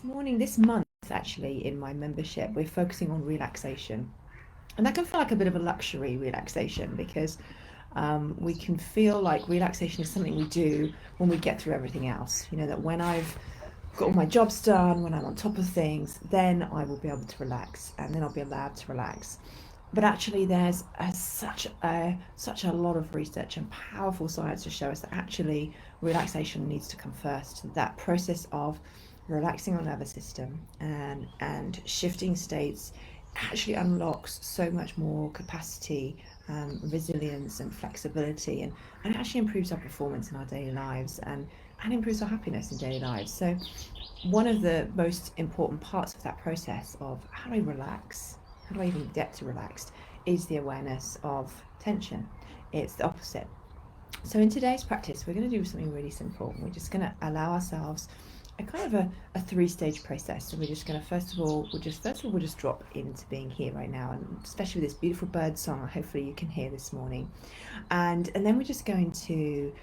morning, this month actually, in my membership, we're focusing on relaxation. And that can feel like a bit of a luxury relaxation because we can feel like relaxation is something we do when we get through everything else. You know, that when I've got all my jobs done, when I'm on top of things, then I will be able to relax and then I'll be allowed to relax. But actually, there's such a lot of research and powerful science to show us that actually relaxation needs to come first. That process of relaxing our nervous system and shifting states actually unlocks so much more capacity, resilience, and flexibility, and it actually improves our performance in our daily lives and improves our happiness in daily lives. So, one of the most important parts of that process of how do I relax, how do I even get to relaxed, is the awareness of tension. It's the opposite. So in today's practice, we're going to do something really simple. We're just going to allow ourselves a kind of a three-stage process. So we're just going to we'll just drop into being here right now, and especially with this beautiful bird song, hopefully you can hear this morning, and then we're just going to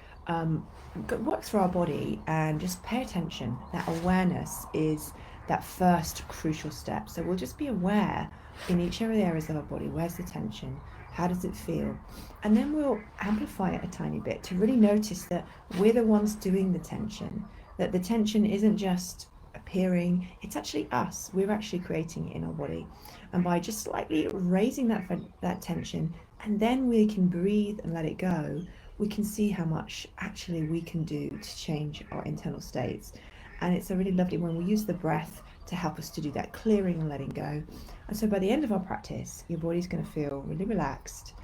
work through our body and just pay attention. That awareness is that first crucial step. So we'll just be aware in each of the areas of our body. Where's the tension? How does it feel? And then we'll amplify it a tiny bit to really notice that we're the ones doing the tension, that the tension isn't just appearing, it's actually us. We're actually creating it in our body. And by just slightly raising that tension, and then we can breathe and let it go, we can see how much actually we can do to change our internal states. And it's a really lovely when we use the breath to help us to do that clearing and letting go. And so by the end of our practice, your body's going to feel really relaxed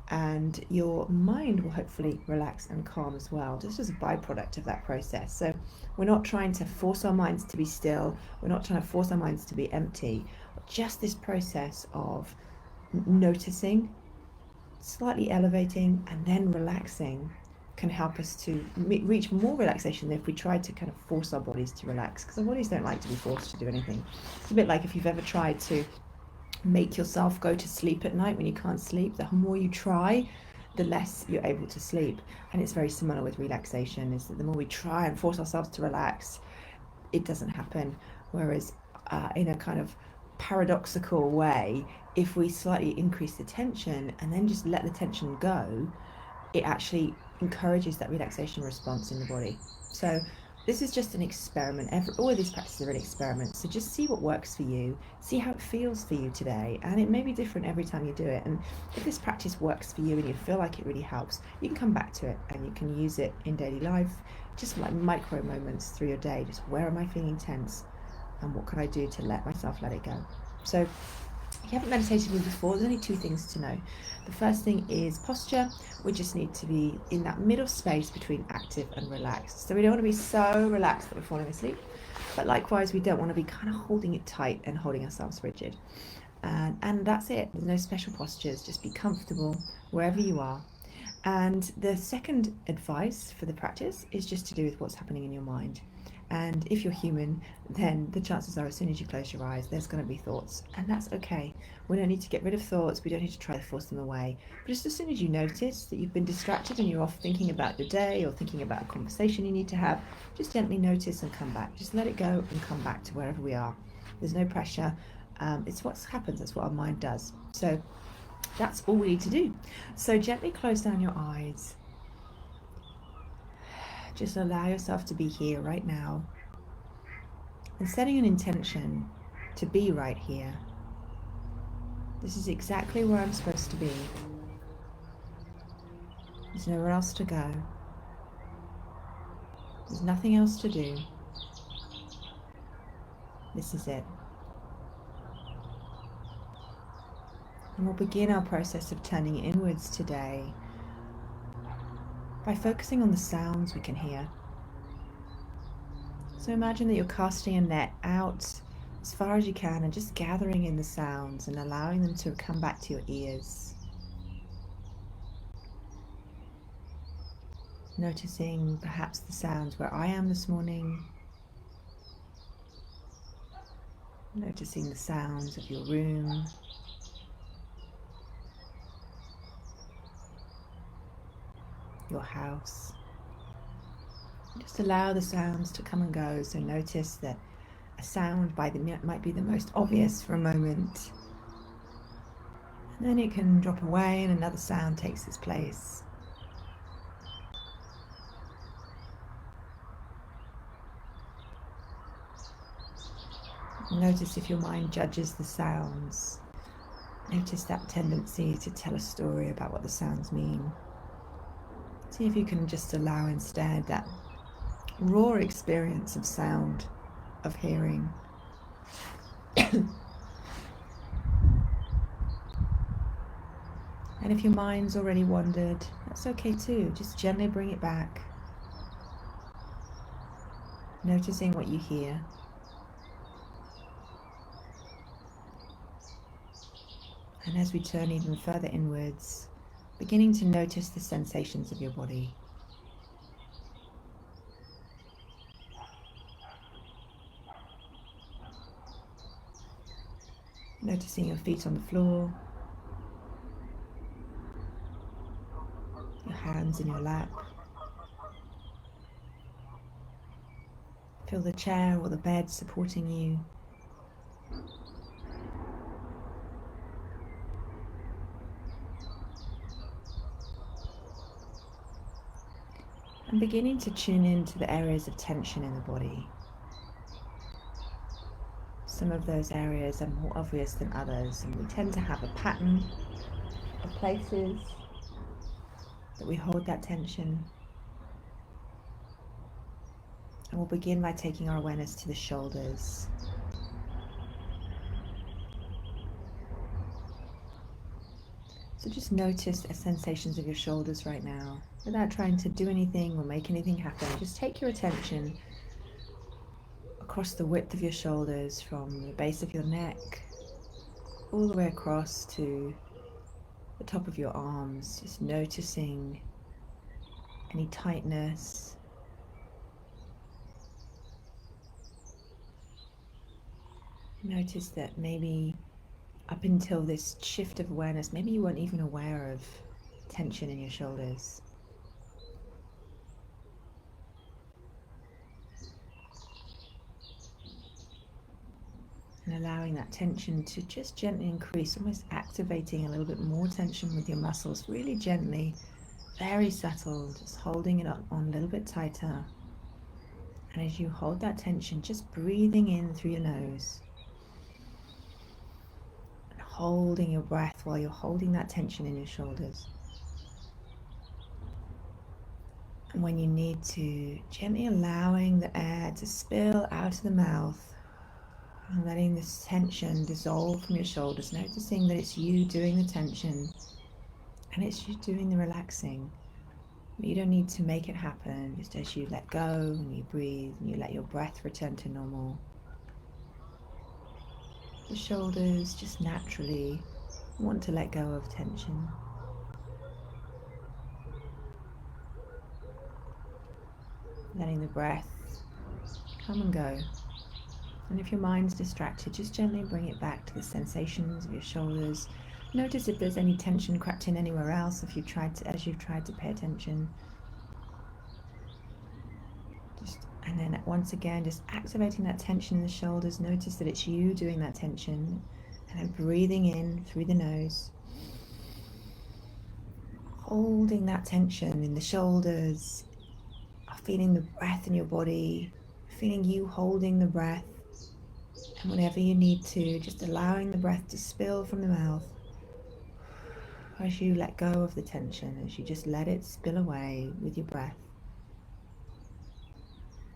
and your mind will hopefully relax and calm as well, just as a byproduct of that process. So we're not trying to force our minds to be still, we're not trying to force our minds to be empty, just this process of noticing, slightly elevating, and then relaxing can help us to reach more relaxation than if we tried to kind of force our bodies to relax, because our bodies don't like to be forced to do anything. It's a bit like if you've ever tried to make yourself go to sleep at night when you can't sleep. The more you try, the less you're able to sleep. And it's very similar with relaxation, is that the more we try and force ourselves to relax, it doesn't happen. Whereas in a kind of paradoxical way, if we slightly increase the tension and then just let the tension go, it actually encourages that relaxation response in the body. So this is just an experiment. All of these practices are an experiment. So just see what works for you, see how it feels for you today, and it may be different every time you do it. And if this practice works for you and you feel like it really helps, you can come back to it and you can use it in daily life, just like micro moments through your day. Just where am I feeling tense, and what can I do to let myself let it go? So if you haven't meditated with me before, there's only two things to know. The first thing is posture. We just need to be in that middle space between active and relaxed. So we don't want to be so relaxed that we're falling asleep, but likewise we don't want to be kind of holding it tight and holding ourselves rigid. And that's it. There's no special postures. Just be comfortable wherever you are. And the second advice for the practice is just to do with what's happening in your mind. And if you're human, then the chances are as soon as you close your eyes, there's going to be thoughts. And that's okay. We don't need to get rid of thoughts. We don't need to try to force them away. But just as soon as you notice that you've been distracted and you're off thinking about your day or thinking about a conversation you need to have, just gently notice and come back. Just let it go and come back to wherever we are. There's no pressure. It's what happens. That's what our mind does. So that's all we need to do. So gently close down your eyes. Just allow yourself to be here right now and setting an intention to be right here. This is exactly where I'm supposed to be. There's nowhere else to go. There's nothing else to do. This is it. And we'll begin our process of turning inwards today by focusing on the sounds we can hear. So imagine that you're casting a net out as far as you can and just gathering in the sounds and allowing them to come back to your ears. Noticing perhaps the sounds where I am this morning. Noticing the sounds of your room. Your house. Just allow the sounds to come and go. So notice that a sound might be the most obvious for a moment, and then it can drop away and another sound takes its place. Notice if your mind judges the sounds. Notice that tendency to tell a story about what the sounds mean. See if you can just allow instead that raw experience of sound, of hearing. And if your mind's already wandered, that's okay too. Just gently bring it back. Noticing what you hear. And as we turn even further inwards, beginning to notice the sensations of your body. Noticing your feet on the floor, your hands in your lap. Feel the chair or the bed supporting you. And beginning to tune into the areas of tension in the body. Some of those areas are more obvious than others, and we tend to have a pattern of places that we hold that tension. And we'll begin by taking our awareness to the shoulders. So just notice the sensations of your shoulders right now, without trying to do anything or make anything happen. Just take your attention across the width of your shoulders, from the base of your neck all the way across to the top of your arms, just noticing any tightness. Notice that maybe up until this shift of awareness, maybe you weren't even aware of tension in your shoulders. And allowing that tension to just gently increase, almost activating a little bit more tension with your muscles, really gently, very subtle, just holding it on a little bit tighter. And as you hold that tension, just breathing in through your nose. And holding your breath while you're holding that tension in your shoulders. And when you need to, gently allowing the air to spill out of the mouth. And letting this tension dissolve from your shoulders, noticing that it's you doing the tension and it's you doing the relaxing. But you don't need to make it happen, just as you let go and you breathe and you let your breath return to normal. The shoulders just naturally want to let go of tension. Letting the breath come and go. And if your mind's distracted, just gently bring it back to the sensations of your shoulders. Notice if there's any tension crept in anywhere else as you've tried to pay attention. And then once again, just activating that tension in the shoulders. Notice that it's you doing that tension. And then breathing in through the nose. Holding that tension in the shoulders. Feeling the breath in your body. Feeling you holding the breath. And whenever you need to, just allowing the breath to spill from the mouth as you let go of the tension, as you just let it spill away with your breath.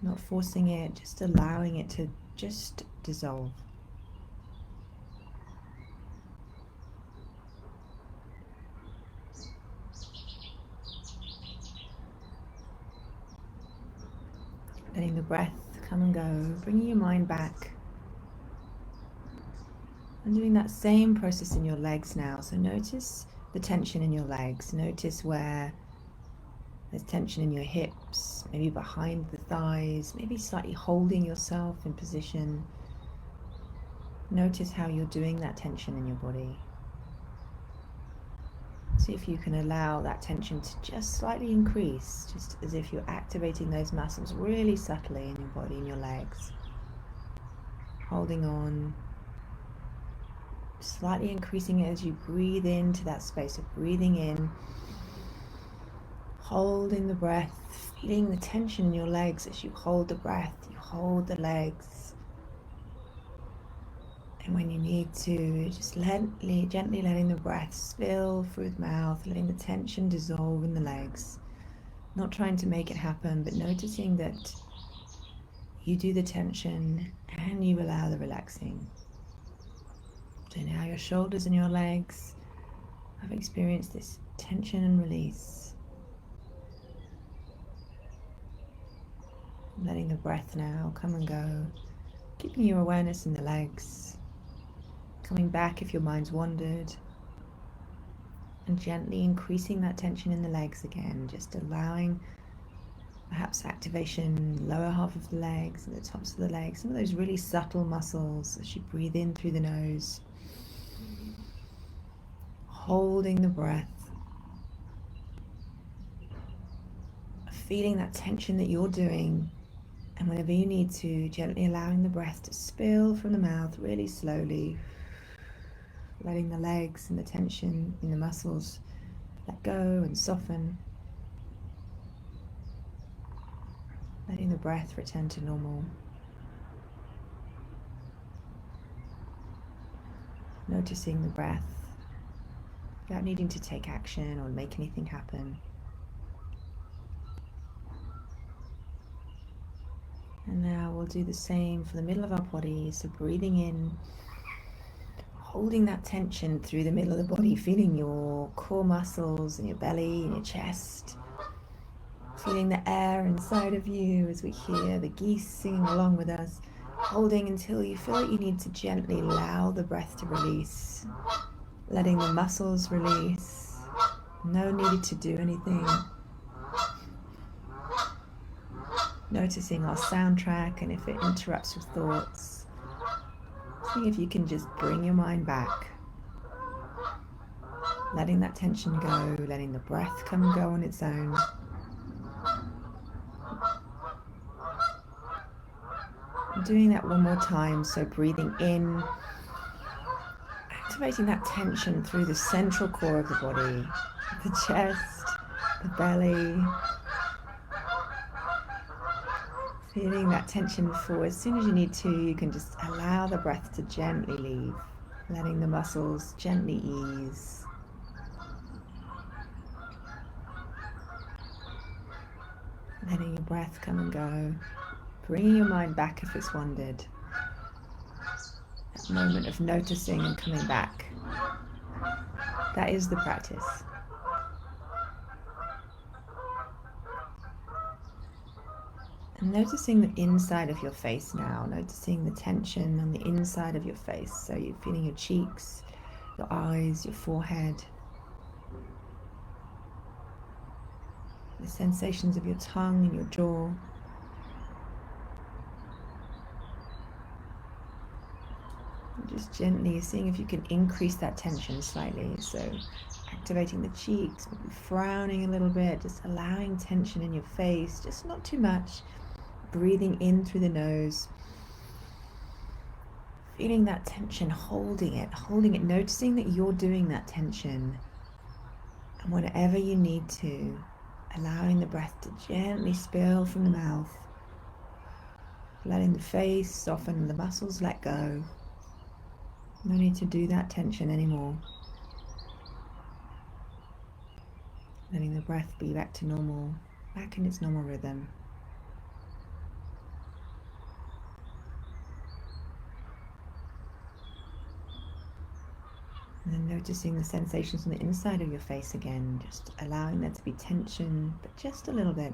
Not forcing it, just allowing it to just dissolve. Letting the breath come and go, bringing your mind back. And doing that same process in your legs now. So notice the tension in your legs. Notice where there's tension in your hips, maybe behind the thighs, maybe slightly holding yourself in position. Notice how you're doing that tension in your body. See if you can allow that tension to just slightly increase, just as if you're activating those muscles really subtly in your body, in your legs. holding on, slightly increasing it as you breathe into that space of breathing in, holding the breath, feeling the tension in your legs as you hold the breath, you hold the legs. And when you need to, just gently letting the breath spill through the mouth, letting the tension dissolve in the legs. Not trying to make it happen, but noticing that you do the tension and you allow the relaxing. So now your shoulders and your legs have experienced this tension and release. Letting the breath now come and go, keeping your awareness in the legs, coming back if your mind's wandered, and gently increasing that tension in the legs again, just allowing perhaps activation lower half of the legs and the tops of the legs, some of those really subtle muscles as you breathe in through the nose, holding the breath, feeling that tension that you're doing, and whenever you need to, gently allowing the breath to spill from the mouth really slowly, letting the legs and the tension in the muscles let go and soften, letting the breath return to normal. Noticing the breath without needing to take action or make anything happen. And now we'll do the same for the middle of our body. So breathing in, holding that tension through the middle of the body, feeling your core muscles and your belly and your chest, feeling the air inside of you as we hear the geese singing along with us, holding until you feel like you need to gently allow the breath to release, letting the muscles release, no need to do anything. Noticing our soundtrack, and if it interrupts your thoughts, seeing if you can just bring your mind back, letting that tension go, letting the breath come and go on its own. And doing that one more time, so breathing in, activating that tension through the central core of the body, the chest, the belly, feeling that tension forward. As soon as you need to, you can just allow the breath to gently leave, letting the muscles gently ease. Letting your breath come and go, bringing your mind back if it's wandered. That moment of noticing and coming back. That is the practice. And noticing the inside of your face now, noticing the tension on the inside of your face. So you're feeling your cheeks, your eyes, your forehead, the sensations of your tongue and your jaw. And just gently seeing if you can increase that tension slightly. So activating the cheeks, maybe frowning a little bit, just allowing tension in your face, just not too much. Breathing in through the nose, feeling that tension, holding it, noticing that you're doing that tension. And whenever you need to, allowing the breath to gently spill from the mouth, letting the face soften, the muscles let go. No need to do that tension anymore. Letting the breath be back to normal, back in its normal rhythm. And then noticing the sensations on the inside of your face again, just allowing there to be tension, but just a little bit.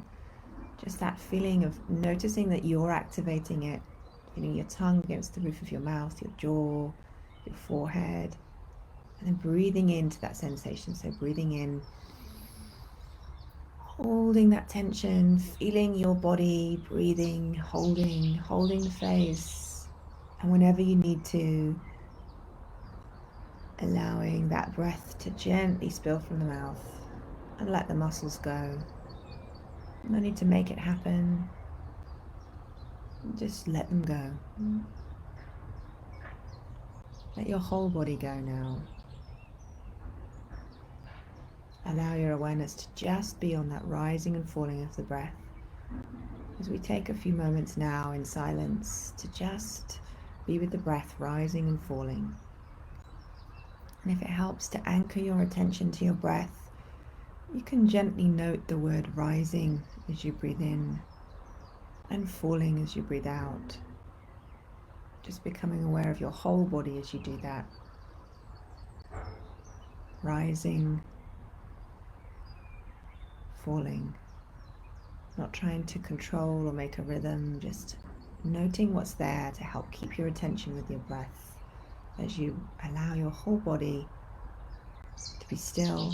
Just that feeling of noticing that you're activating it, feeling your tongue against the roof of your mouth, your jaw, your forehead, and then breathing into that sensation. So breathing in, holding that tension, feeling your body, breathing, holding the face, and whenever you need to, allowing that breath to gently spill from the mouth and let the muscles go. No need to make it happen. Just let them go. Let your whole body go now. Allow your awareness to just be on that rising and falling of the breath. As we take a few moments now in silence to just be with the breath rising and falling. And if it helps to anchor your attention to your breath, you can gently note the word rising as you breathe in and falling as you breathe out. Just becoming aware of your whole body as you do that. Rising, falling. Not trying to control or make a rhythm, just noting what's there to help keep your attention with your breath as you allow your whole body to be still.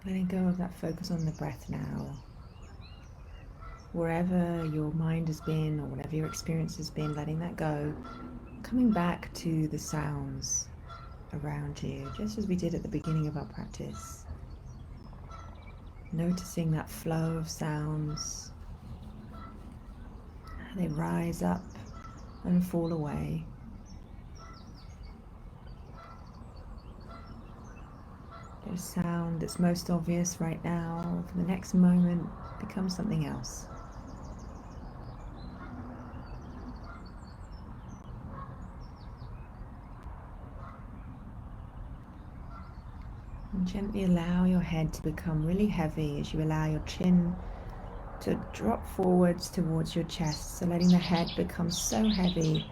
Letting go of that focus on the breath now. Wherever your mind has been or whatever your experience has been, letting that go. Coming back to the sounds around you, just as we did at the beginning of our practice. Noticing that flow of sounds. They rise up and fall away. The sound that's most obvious right now, for the next moment, becomes something else. And gently allow your head to become really heavy as you allow your chin to drop forwards towards your chest. So letting the head become so heavy,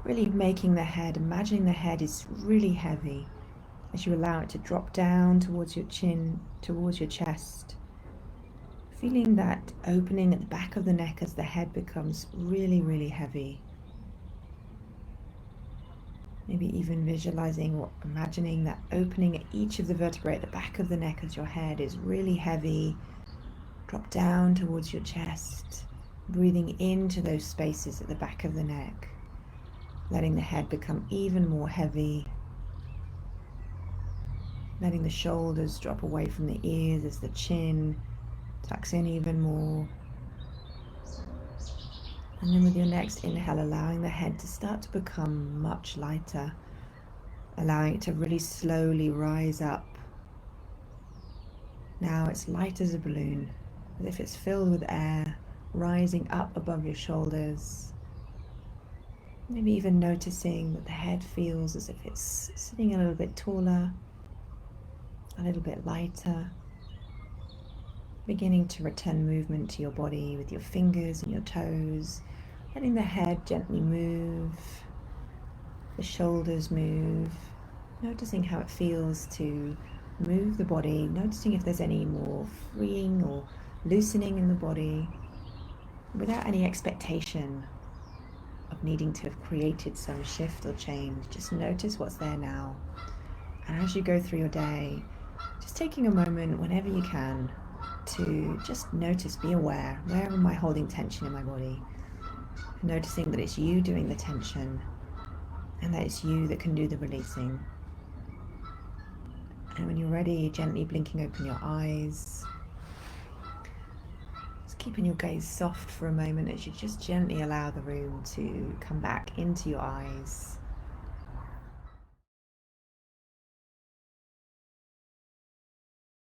really making the head, imagining the head is really heavy. As you allow it to drop down towards your chin, towards your chest. Feeling that opening at the back of the neck as the head becomes really, really heavy. Maybe even visualizing or imagining that opening at each of the vertebrae at the back of the neck as your head is really heavy. Drop down towards your chest, breathing into those spaces at the back of the neck. Letting the head become even more heavy. Letting the shoulders drop away from the ears as the chin tucks in even more. And then with your next inhale, allowing the head to start to become much lighter. Allowing it to really slowly rise up. Now it's light as a balloon, as if it's filled with air, rising up above your shoulders. Maybe even noticing that the head feels as if it's sitting a little bit taller, a little bit lighter, beginning to return movement to your body with your fingers and your toes, letting the head gently move, the shoulders move, noticing how it feels to move the body, noticing if there's any more freeing or loosening in the body, without any expectation of needing to have created some shift or change. Just notice what's there now. And as you go through your day, just taking a moment whenever you can to just notice, be aware, where am I holding tension in my body? Noticing that it's you doing the tension and that it's you that can do the releasing. And when you're ready, gently blinking open your eyes. Just keeping your gaze soft for a moment as you just gently allow the room to come back into your eyes.